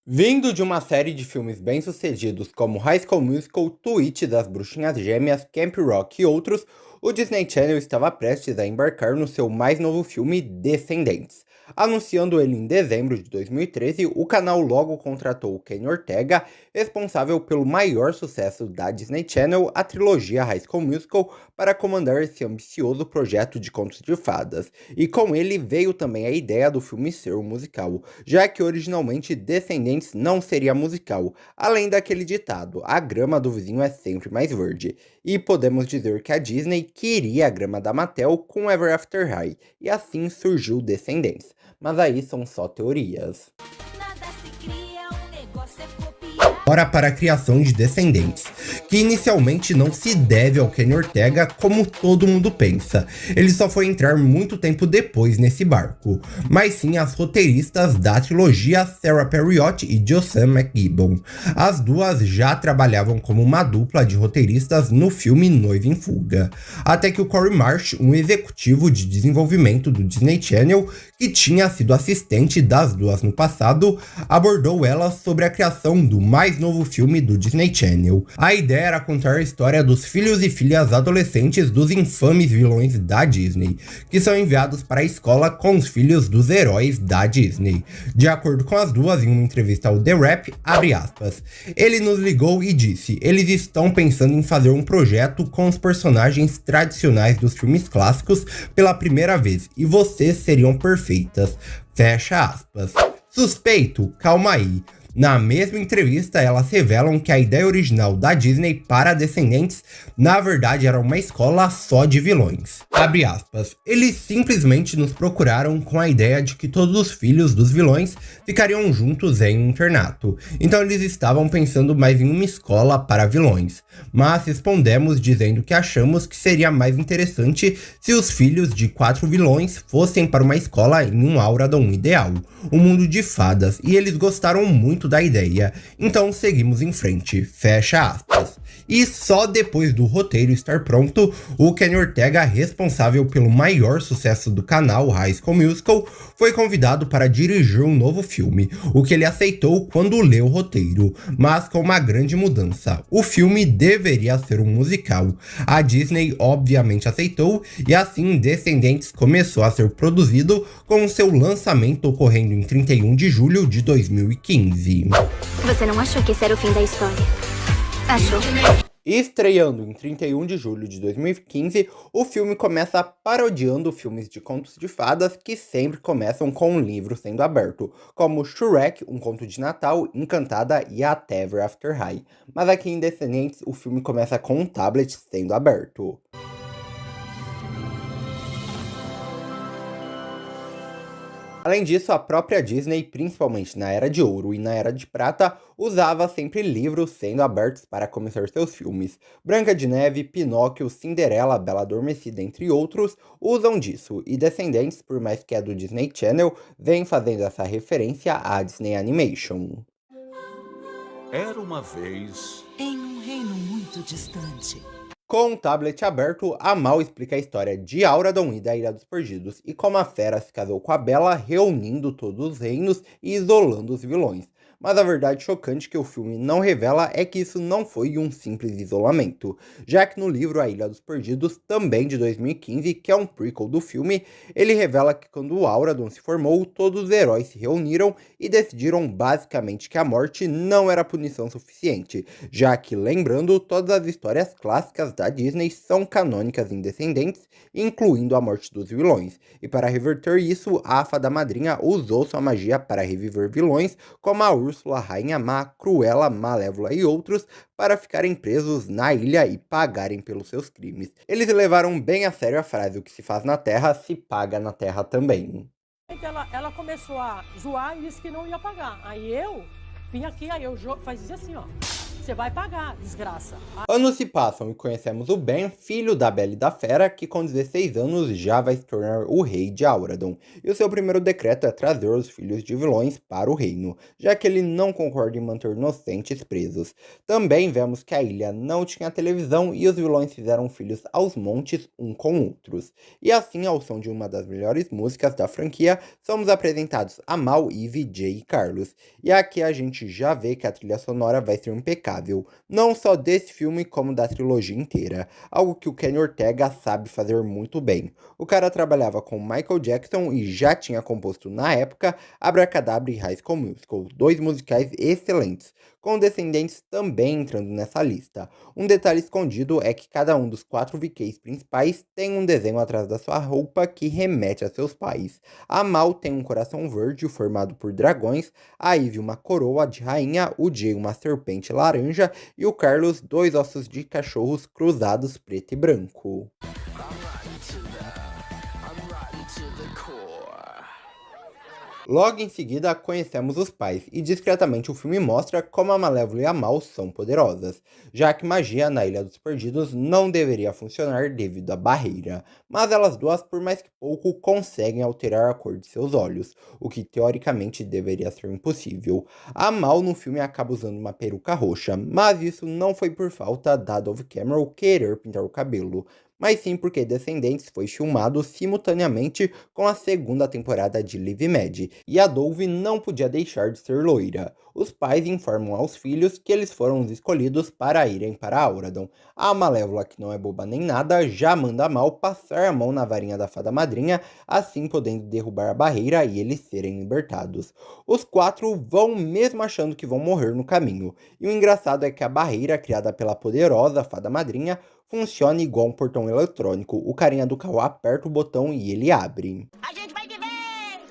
Vindo de uma série de filmes bem-sucedidos como High School Musical, Twitch das Bruxinhas Gêmeas, Camp Rock e outros, o Disney Channel estava prestes a embarcar no seu mais novo filme, Descendentes. Anunciando ele em dezembro de 2013, o canal logo contratou Kenny Ortega, responsável pelo maior sucesso da Disney Channel, a trilogia High School Musical, para comandar esse ambicioso projeto de contos de fadas. E com ele veio também a ideia do filme ser um musical, já que originalmente Descendentes não seria musical, além daquele ditado, a grama do vizinho é sempre mais verde. E podemos dizer que a Disney queria a grama da Mattel com Ever After High, e assim surgiu Descendentes. Mas aí são só teorias. Hora para a criação de Descendentes, que inicialmente não se deve ao Kenny Ortega como todo mundo pensa. Ele só foi entrar muito tempo depois nesse barco, mas sim as roteiristas da trilogia Sarah Perriott e Josanne McGibbon. As duas já trabalhavam como uma dupla de roteiristas no filme Noiva em Fuga, até que o Corey Marsh, um executivo de desenvolvimento do Disney Channel, que tinha sido assistente das duas no passado, abordou elas sobre a criação do mais novo filme do Disney Channel. A ideia era contar a história dos filhos e filhas adolescentes dos infames vilões da Disney, que são enviados para a escola com os filhos dos heróis da Disney. De acordo com as duas, em uma entrevista ao The Wrap, abre aspas, ele nos ligou e disse, eles estão pensando em fazer um projeto com os personagens tradicionais dos filmes clássicos pela primeira vez, e vocês seriam perfeitas. Fecha aspas. Suspeito? Calma aí. Na mesma entrevista, elas revelam que a ideia original da Disney para Descendentes, na verdade, era uma escola só de vilões. Abre aspas. Eles simplesmente nos procuraram com a ideia de que todos os filhos dos vilões ficariam juntos em um internato. Então eles estavam pensando mais em uma escola para vilões. Mas respondemos dizendo que achamos que seria mais interessante se os filhos de 4 vilões fossem para uma escola em um Auradon ideal, um mundo de fadas, e eles gostaram muito da ideia, então seguimos em frente, fecha aspas. E só depois do roteiro estar pronto, o Kenny Ortega, responsável pelo maior sucesso do canal High School Musical, foi convidado para dirigir um novo filme, o que ele aceitou quando leu o roteiro, mas com uma grande mudança. O filme deveria ser um musical. A Disney obviamente aceitou e assim Descendentes começou a ser produzido, com seu lançamento ocorrendo em 31 de julho de 2015. Você não achou que esse era o fim da história? Achou? Estreando em 31 de julho de 2015, o filme começa parodiando filmes de contos de fadas que sempre começam com um livro sendo aberto, como Shrek, um conto de Natal, Encantada e até Ever After High. Mas aqui em Descendentes, o filme começa com um tablet sendo aberto. Além disso, a própria Disney, principalmente na Era de Ouro e na Era de Prata, usava sempre livros sendo abertos para começar seus filmes. Branca de Neve, Pinóquio, Cinderela, Bela Adormecida, entre outros, usam disso, e Descendentes, por mais que é do Disney Channel, vem fazendo essa referência à Disney Animation. Era uma vez em um reino muito distante. Com o tablet aberto, a Mal explica a história de Auradon e da Ilha dos Perdidos e como a fera se casou com a Bela, reunindo todos os reinos e isolando os vilões. Mas a verdade chocante que o filme não revela é que isso não foi um simples isolamento, já que no livro A Ilha dos Perdidos, também de 2015, que é um prequel do filme, ele revela que quando o Auradon se formou, todos os heróis se reuniram e decidiram basicamente que a morte não era punição suficiente, já que, lembrando, todas as histórias clássicas da Disney são canônicas em Descendentes, incluindo a morte dos vilões, e para reverter isso, a Fada Madrinha usou sua magia para reviver vilões, como a Úrsula, Rainha Má, Cruella, Malévola e outros, para ficarem presos na ilha e pagarem pelos seus crimes. Eles levaram bem a sério a frase, o que se faz na Terra, se paga na Terra também. Ela começou a zoar e disse que não ia pagar. Aí eu vim aqui, aí eu fazia assim, ó. Você vai pagar, desgraça. Anos se passam e conhecemos o Ben, filho da Bela e da Fera, que com 16 anos já vai se tornar o rei de Auradon. E o seu primeiro decreto é trazer os filhos de vilões para o reino, já que ele não concorda em manter inocentes presos. Também vemos que a ilha não tinha televisão e os vilões fizeram filhos aos montes um com outros. E assim, ao som de uma das melhores músicas da franquia, somos apresentados a Mal, Eve, Jay e Carlos. E aqui a gente já vê que a trilha sonora vai ser impecável, não só desse filme como da trilogia inteira, algo que o Kenny Ortega sabe fazer muito bem. O cara trabalhava com Michael Jackson e já tinha composto na época Abracadabra e High School Musical, dois musicais excelentes, com Descendentes também entrando nessa lista. Um detalhe escondido é que cada um dos 4 VKs principais tem um desenho atrás da sua roupa que remete a seus pais. A Mal tem um coração verde formado por dragões, a Eve uma coroa de rainha, o Jay uma serpente laranja e o Carlos 2 ossos de cachorros cruzados preto e branco. Logo em seguida, conhecemos os pais, e discretamente o filme mostra como a Malévola e a Mal são poderosas, já que magia na Ilha dos Perdidos não deveria funcionar devido à barreira, mas elas duas, por mais que pouco, conseguem alterar a cor de seus olhos, o que teoricamente deveria ser impossível. A Mal no filme acaba usando uma peruca roxa, mas isso não foi por falta da Dove Cameron querer pintar o cabelo, mas sim porque Descendentes foi filmado simultaneamente com a segunda temporada de Live Mad, e a Dove não podia deixar de ser loira. Os pais informam aos filhos que eles foram os escolhidos para irem para Auradon. A Malévola, que não é boba nem nada, já manda a Mal passar a mão na varinha da fada madrinha, assim podendo derrubar a barreira e eles serem libertados. Os 4 vão mesmo achando que vão morrer no caminho, e o engraçado é que a barreira criada pela poderosa fada madrinha funciona igual um portão eletrônico. O carinha do carro aperta o botão e ele abre. A gente vai viver!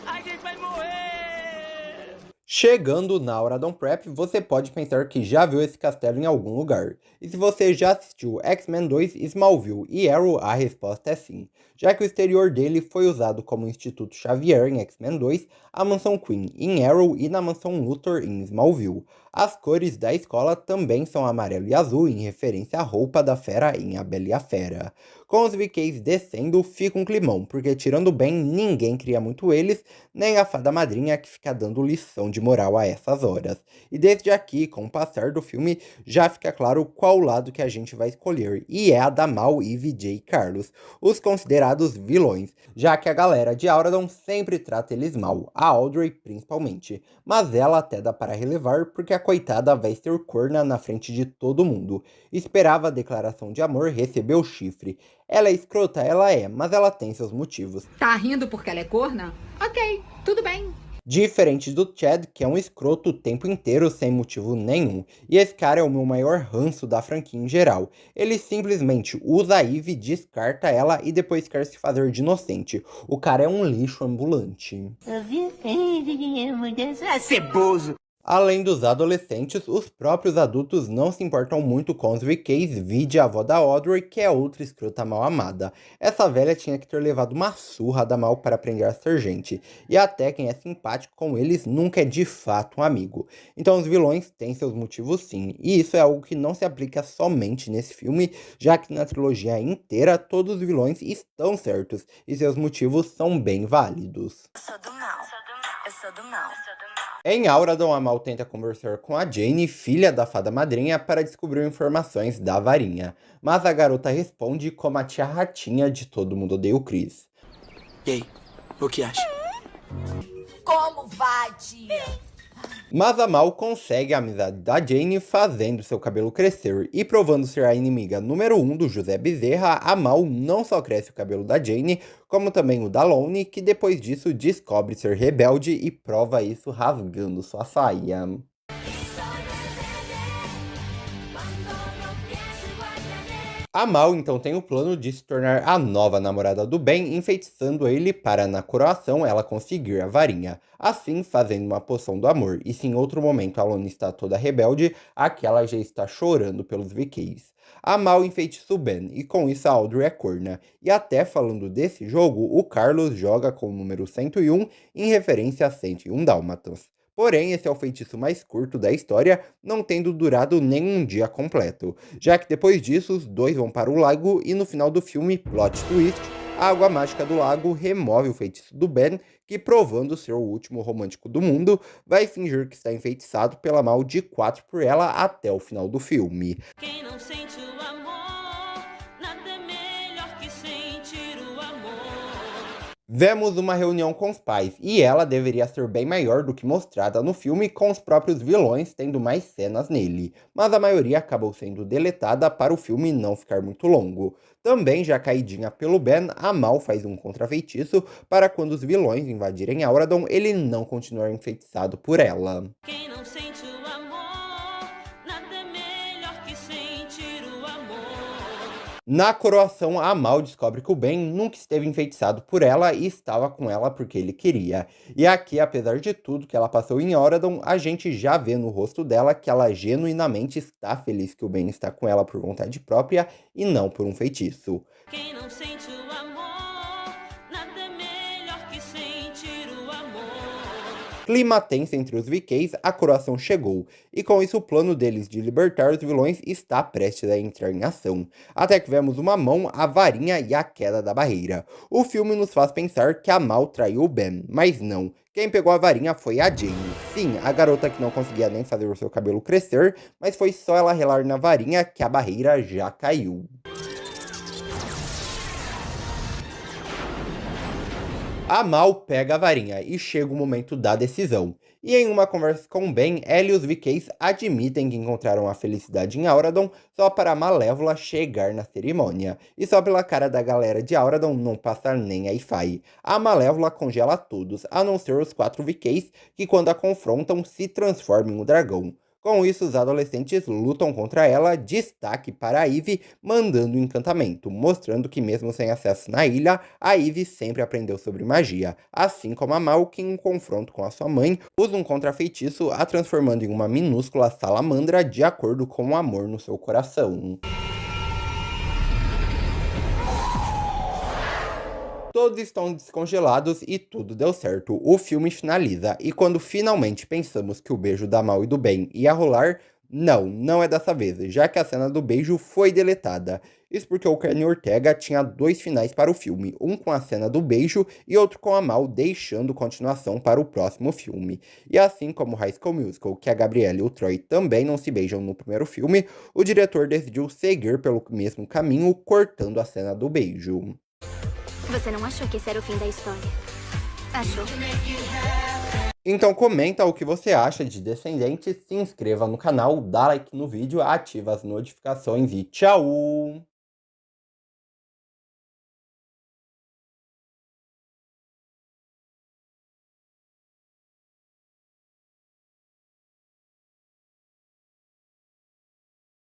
A gente vai morrer! Chegando na Auradon Prep, você pode pensar que já viu esse castelo em algum lugar. E se você já assistiu X-Men 2, Smallville e Arrow, a resposta é sim, já que o exterior dele foi usado como Instituto Xavier em X-Men 2, a Mansão Queen em Arrow e na Mansão Luthor em Smallville. As cores da escola também são amarelo e azul, em referência à roupa da Fera em A Bela e a Fera. Com os VKs descendo, fica um climão, porque tirando bem, ninguém cria muito eles, nem a fada madrinha que fica dando lição de moral a essas horas. E desde aqui, com o passar do filme, já fica claro qual lado que a gente vai escolher, e é a da Mal, Eve, Jay e Carlos, os considerados vilões, já que a galera de Auradon sempre trata eles mal, a Audrey principalmente, mas ela até dá para relevar porque a coitada vai ser corna na frente de todo mundo. Esperava a declaração de amor, recebeu chifre. Ela é escrota, ela é, mas ela tem seus motivos. Tá rindo porque ela é corna? Ok, tudo bem. Diferente do Chad, que é um escroto o tempo inteiro sem motivo nenhum. E esse cara é o meu maior ranço da franquia em geral. Ele simplesmente usa a Eve, descarta ela e depois quer se fazer de inocente. O cara é um lixo ambulante. Ceboso. Além dos adolescentes, os próprios adultos não se importam muito com os VKs, vide a avó da Audrey, que é outra escrota mal amada. Essa velha tinha que ter levado uma surra da Mal para aprender a ser gente, e até quem é simpático com eles nunca é de fato um amigo. Então os vilões têm seus motivos sim, e isso é algo que não se aplica somente nesse filme, já que na trilogia inteira todos os vilões estão certos, e seus motivos são bem válidos. Eu sou do mal. Eu sou do mal. Em Auradon, a Mal tenta conversar com a Jane, filha da fada madrinha, para descobrir informações da varinha. Mas a garota responde como a tia ratinha de Todo Mundo Odeia o Chris. E aí, o que acha? Como vai, tia? Mas a Mal consegue a amizade da Jane fazendo seu cabelo crescer, e provando ser a inimiga número 1 do José Bezerra, a Mal não só cresce o cabelo da Jane, como também o da Lone, que depois disso descobre ser rebelde e prova isso rasgando sua saia. A Mal então tem o plano de se tornar a nova namorada do Ben, enfeitiçando ele para, na coroação, ela conseguir a varinha. Assim, fazendo uma poção do amor. E se em outro momento a Lone está toda rebelde, aquela já está chorando pelos VKs. A Mal enfeitiça o Ben, e com isso a Audrey é corna. E até falando desse jogo, o Carlos joga com o número 101 em referência a 101 Dálmatas. Porém, esse é o feitiço mais curto da história, não tendo durado nem um dia completo, já que depois disso os dois vão para o lago e no final do filme, plot twist, a água mágica do lago remove o feitiço do Ben, que, provando ser o último romântico do mundo, vai fingir que está enfeitiçado pela Mal de 4 por ela até o final do filme. Quem não sente o amor, nada é melhor que sentir o amor. Vemos uma reunião com os pais, e ela deveria ser bem maior do que mostrada no filme, com os próprios vilões tendo mais cenas nele, mas a maioria acabou sendo deletada para o filme não ficar muito longo. Também, já caidinha pelo Ben, a Mal faz um contrafeitiço para quando os vilões invadirem Auradon, ele não continuar enfeitiçado por ela. Quem não sente o amor, nada é melhor que sentir o amor. Na coroação, a Mal descobre que o Ben nunca esteve enfeitiçado por ela e estava com ela porque ele queria. E aqui, apesar de tudo que ela passou em Auradon, a gente já vê no rosto dela que ela genuinamente está feliz que o Ben está com ela por vontade própria e não por um feitiço. Quem não sente o amor, nada é melhor que sentir o amor. Clima tenso entre os VKs, a coroação chegou, e com isso o plano deles de libertar os vilões está prestes a entrar em ação. Até que vemos uma mão, a varinha e a queda da barreira. O filme nos faz pensar que a Mal traiu o Ben, mas não. Quem pegou a varinha foi a Jane. Sim, a garota que não conseguia nem fazer o seu cabelo crescer, mas foi só ela relar na varinha que a barreira já caiu. A Mal pega a varinha e chega o momento da decisão. E em uma conversa com Ben, ela e os VKs admitem que encontraram a felicidade em Auradon só para a Malévola chegar na cerimônia. E só pela cara da galera de Auradon não passa nem a Ifai. A Malévola congela todos, a não ser os 4 VKs, que quando a confrontam se transformam em um dragão. Com isso, os adolescentes lutam contra ela, destaque para a Ivy, mandando um encantamento, mostrando que mesmo sem acesso na ilha, a Ivy sempre aprendeu sobre magia, assim como a Mal, que em um confronto com a sua mãe, usa um contrafeitiço, a transformando em uma minúscula salamandra de acordo com o amor no seu coração. Todos estão descongelados e tudo deu certo. O filme finaliza, e quando finalmente pensamos que o beijo da Mal e do Ben ia rolar, não é dessa vez, já que a cena do beijo foi deletada. Isso porque o Kenny Ortega tinha 2 finais para o filme, um com a cena do beijo e outro com a Mal deixando continuação para o próximo filme. E assim como High School Musical, que a Gabriela e o Troy também não se beijam no primeiro filme, o diretor decidiu seguir pelo mesmo caminho, cortando a cena do beijo. Você não achou que esse era o fim da história? Achou? Então comenta o que você acha de Descendentes, se inscreva no canal, dá like no vídeo, ativa as notificações e tchau!